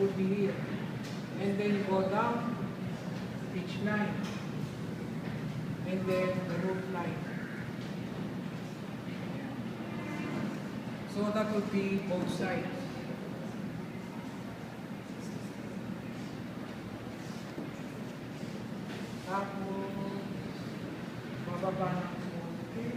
would be here. And then you go down, pitch line. And then the roof line. So that would be both sides. Tapos, bababa ng konti.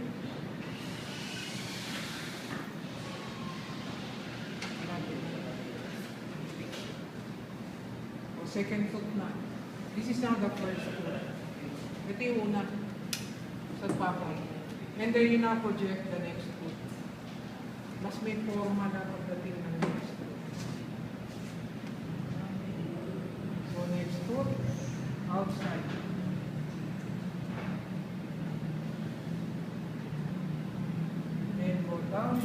O second foot na. This is now the first foot. Ito yung una sa papay. And then you now project the next foot. Mas may forma na pagdating ng next foot. So next foot, outside. Then go down.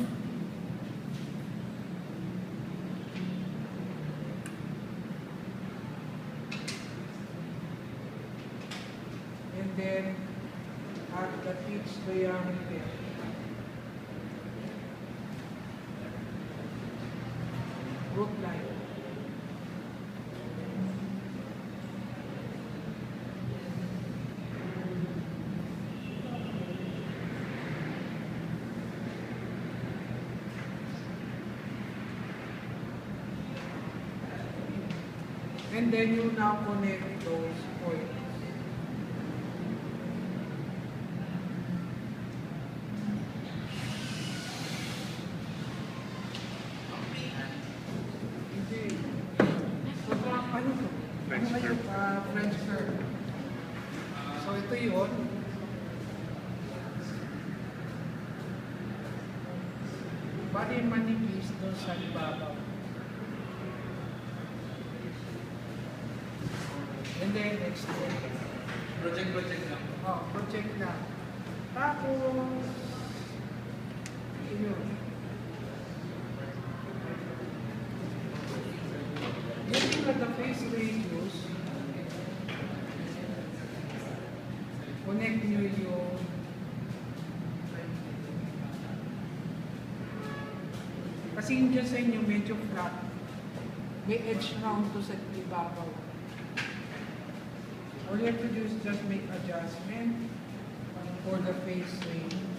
And then at the pitch diameter. Root line. And then you now connect those points. French curve. So ito yun. Bali manipis doon sa ibabaw. And then extend. Project lang. Oh, project na. Tapos, yun. Looking at the face radius, connect nyo yung kasi yung dyan sa inyo medyo flat. May edge round to sa ibabaw. All you have to do is just make adjustment for the face radius.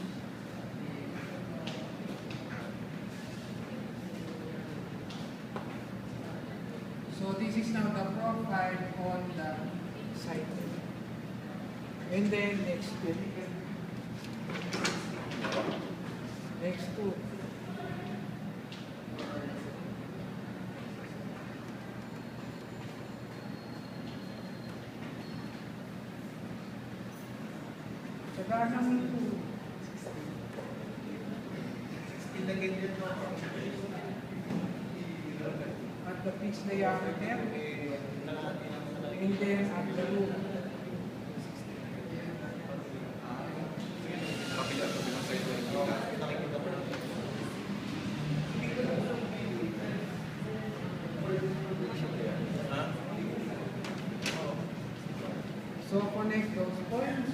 So this is now the profile on the side. And then next two. Next two. Saka naman two. At the pitch diameter. And then at the root. So connect those points.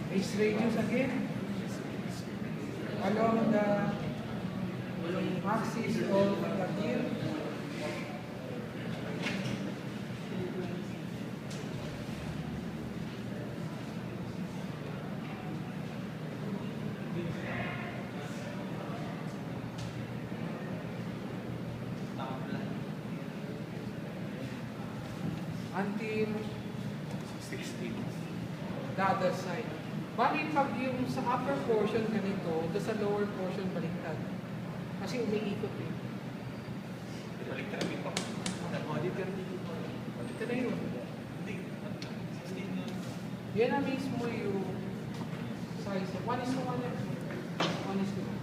Face radius again along the axis of the gear. Until 16 the other side. Bali pag yung sa upper portion ganito, doon sa lower portion baliktad. Kasi umiikot eh. Baliktad rin pa. Ito na yun. Yan na mismo yung size. 1:1 yan. 1:1.